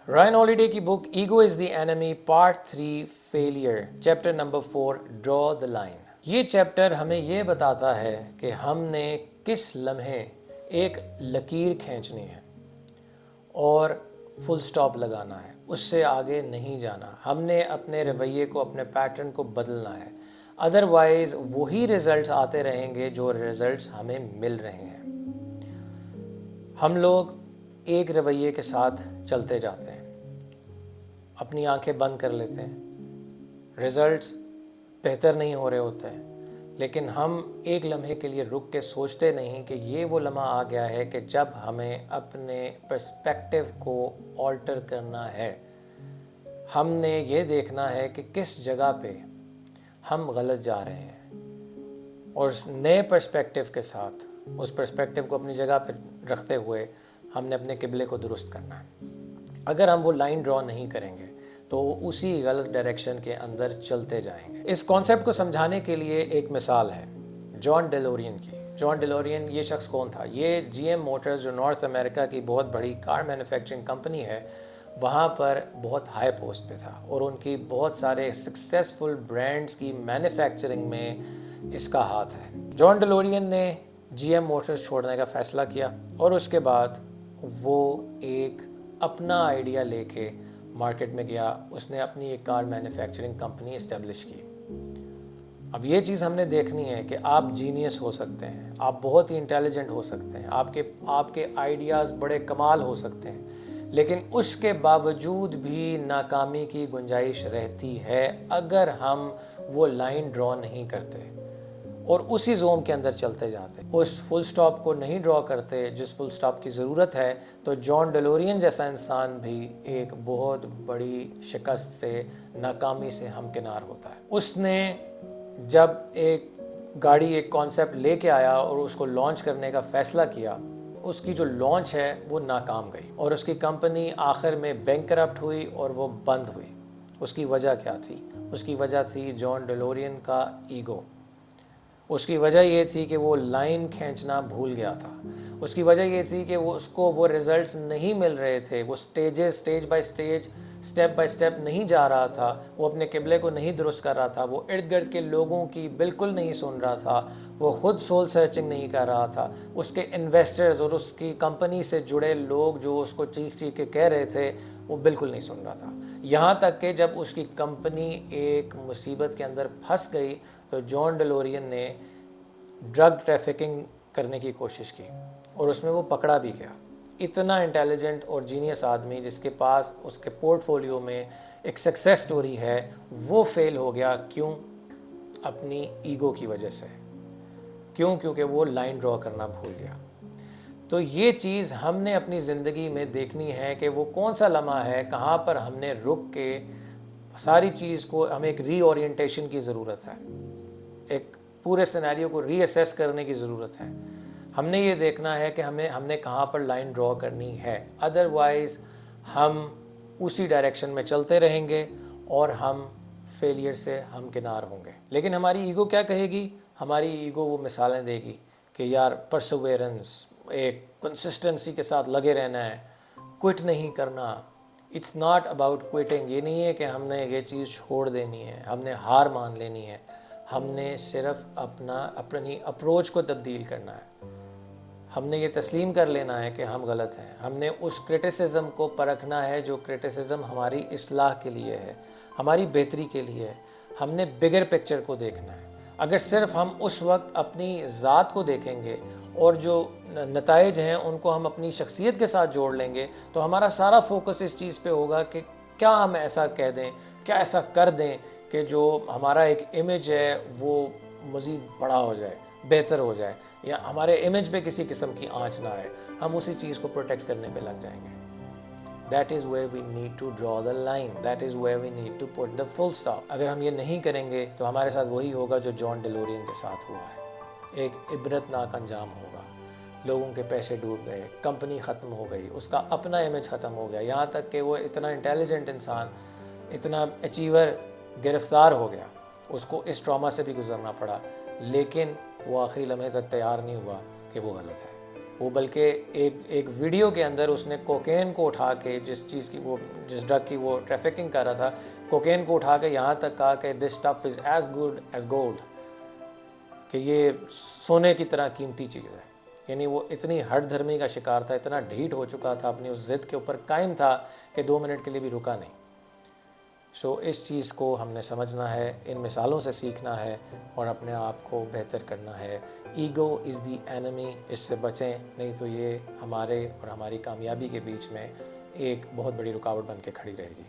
Ryan Holiday کی book ego is the enemy part 3 failure chapter number 4 draw the line. یہ chapter ہمیں یہ بتاتا ہے کہ ہم نے کس لمحے ایک لکیر کھینچنی ہے اور فل سٹاپ لگانا ہے، اس سے آگے نہیں جانا. ہم نے اپنے رویے کو، اپنے پیٹرن کو بدلنا ہے، ادروائز وہی ریزلٹس آتے رہیں گے جو ریزلٹس ہمیں مل رہے ہیں. ہم لوگ ایک رویے کے ساتھ چلتے جاتے ہیں، اپنی آنکھیں بند کر لیتے ہیں، ریزلٹس بہتر نہیں ہو رہے ہوتے ہیں، لیکن ہم ایک لمحے کے لیے رک کے سوچتے نہیں کہ یہ وہ لمحہ آ گیا ہے کہ جب ہمیں اپنے پرسپیکٹیو کو آلٹر کرنا ہے. ہم نے یہ دیکھنا ہے کہ کس جگہ پہ ہم غلط جا رہے ہیں، اور اس نئے پرسپیکٹیو کے ساتھ، اس پرسپیکٹیو کو اپنی جگہ پہ رکھتے ہوئے ہم نے اپنے قبلے کو درست کرنا ہے. اگر ہم وہ لائن ڈرا نہیں کریں گے تو اسی غلط ڈائریکشن کے اندر چلتے جائیں گے. اس کانسیپٹ کو سمجھانے کے لیے ایک مثال ہے جان ڈیلورین کی. جان ڈیلورین یہ شخص کون تھا؟ یہ جی ایم موٹرز جو نارتھ امریکہ کی بہت بڑی کار مینوفیکچرنگ کمپنی ہے، وہاں پر بہت ہائی پوسٹ پہ تھا، اور ان کی بہت سارے سکسیسفل برانڈز کی مینوفیکچرنگ میں اس کا ہاتھ ہے. جان ڈیلورین نے جی ایم موٹرز چھوڑنے کا فیصلہ کیا، اور اس کے بعد وہ ایک اپنا آئیڈیا لے کے مارکیٹ میں گیا. اس نے اپنی ایک کار مینوفیکچرنگ کمپنی اسٹیبلش کی. اب یہ چیز ہم نے دیکھنی ہے کہ آپ جینیس ہو سکتے ہیں، آپ بہت ہی انٹیلیجنٹ ہو سکتے ہیں، آپ کے آئیڈیاز بڑے کمال ہو سکتے ہیں، لیکن اس کے باوجود بھی ناکامی کی گنجائش رہتی ہے اگر ہم وہ لائن ڈرا نہیں کرتے اور اسی زوم کے اندر چلتے جاتے، اس فل سٹاپ کو نہیں ڈرا کرتے جس فل سٹاپ کی ضرورت ہے. تو جان ڈیلورین جیسا انسان بھی ایک بہت بڑی شکست سے، ناکامی سے ہمکنار ہوتا ہے. اس نے جب ایک گاڑی، ایک کانسیپٹ لے کے آیا اور اس کو لانچ کرنے کا فیصلہ کیا، اس کی جو لانچ ہے وہ ناکام گئی، اور اس کی کمپنی آخر میں بینکرپٹ ہوئی اور وہ بند ہوئی. اس کی وجہ کیا تھی؟ اس کی وجہ تھی جان ڈیلورین کا ایگو. اس کی وجہ یہ تھی کہ وہ لائن کھینچنا بھول گیا تھا. اس کی وجہ یہ تھی کہ اس کو وہ ریزلٹس نہیں مل رہے تھے، وہ stage by stage, step by step نہیں جا رہا تھا، وہ اپنے قبلے کو نہیں درست کر رہا تھا، وہ ارد گرد کے لوگوں کی بالکل نہیں سن رہا تھا، وہ خود سول سرچنگ نہیں کر رہا تھا. اس کے انویسٹرز اور اس کی کمپنی سے جڑے لوگ جو اس کو چیخ چیخ کے کہہ رہے تھے، وہ بالکل نہیں سن رہا تھا. یہاں تک کہ جب اس کی کمپنی ایک مصیبت کے اندر پھنس گئی تو جان ڈیلورین نے ڈرگ ٹریفکنگ کرنے کی کوشش کی، اور اس میں وہ پکڑا بھی گیا. اتنا انٹیلیجنٹ اور جینیس آدمی جس کے پاس اس کے پورٹ فولیو میں ایک سکسیس سٹوری ہے، وہ فیل ہو گیا. کیوں؟ اپنی ایگو کی وجہ سے. کیوں؟ کیونکہ وہ لائن ڈرا کرنا بھول گیا. تو یہ چیز ہم نے اپنی زندگی میں دیکھنی ہے کہ وہ کون سا لمحہ ہے، کہاں پر ہم نے رک کے ساری چیز کو، ہمیں ایک ری اورینٹیشن کی ضرورت ہے، ایک پورے سینیریو کو ری اسیس کرنے کی ضرورت ہے. ہم نے یہ دیکھنا ہے کہ ہم نے کہاں پر لائن ڈرا کرنی ہے، ادروائز ہم اسی ڈائریکشن میں چلتے رہیں گے اور ہم فیلئر سے ہمکنار ہوں گے. لیکن ہماری ایگو کیا کہے گی؟ ہماری ایگو وہ مثالیں دے گی کہ یار پرسویرنس، ایک کنسسٹنسی کے ساتھ لگے رہنا ہے، کوئٹ نہیں کرنا. It's not about quitting. یہ نہیں ہے کہ ہم نے یہ چیز چھوڑ دینی ہے، ہم نے ہار مان لینی ہے. ہم نے صرف اپنی اپروچ کو تبدیل کرنا ہے. ہم نے یہ تسلیم کر لینا ہے کہ ہم غلط ہیں. ہم نے اس کرٹیسزم کو پرکھنا ہے جو کرٹیسزم ہماری اصلاح کے لیے ہے، ہماری بہتری کے لیے ہے. ہم نے بگر پکچر کو دیکھنا ہے. اگر صرف ہم اس وقت اپنی ذات کو دیکھیں گے اور جو نتائج ہیں ان کو ہم اپنی شخصیت کے ساتھ جوڑ لیں گے تو ہمارا سارا فوکس اس چیز پہ ہوگا کہ کیا ہم ایسا کہہ دیں، کیا ایسا کر دیں کہ جو ہمارا ایک امیج ہے وہ مزید بڑا ہو جائے، بہتر ہو جائے، یا ہمارے امیج پہ کسی قسم کی آنچ نہ آئے. ہم اسی چیز کو پروٹیکٹ کرنے پہ لگ جائیں گے. That is where we need to draw the line. That is where we need to put the full stop. اگر ہم یہ نہیں کریں گے تو ہمارے ساتھ وہی ہوگا جو جان ڈیلورین کے ساتھ ہوا ہے. ایک عبرتناک انجام ہوگا. لوگوں کے پیسے ڈوب گئے، کمپنی ختم ہو گئی، اس کا اپنا امیج ختم ہو گیا، یہاں تک کہ وہ اتنا انٹیلیجنٹ انسان، اتنا اچیور گرفتار ہو گیا. اس کو اس ٹراما سے بھی گزرنا پڑا، لیکن وہ آخری لمحے تک تیار نہیں ہوا کہ وہ غلط ہے. وہ بلکہ ایک ویڈیو کے اندر اس نے کوکین کو اٹھا کے جس ڈرگ کی وہ ٹریفکنگ کر رہا تھا، کوکین کو اٹھا کے یہاں تک کہا کہ this stuff is as good as gold, کہ یہ سونے کی طرح قیمتی چیز ہے. یعنی وہ اتنی ہٹ دھرمی کا شکار تھا، اتنا ڈھیٹ ہو چکا تھا، اپنی اس ضد کے اوپر قائم تھا کہ 2 منٹ کے لیے بھی رکا نہیں. اس چیز کو ہم نے سمجھنا ہے، ان مثالوں سے سیکھنا ہے اور اپنے آپ کو بہتر کرنا ہے. ایگو از دی اینمی، اس سے بچیں، نہیں تو یہ ہمارے اور ہماری کامیابی کے بیچ میں ایک بہت بڑی رکاوٹ بن کے کھڑی رہے گی.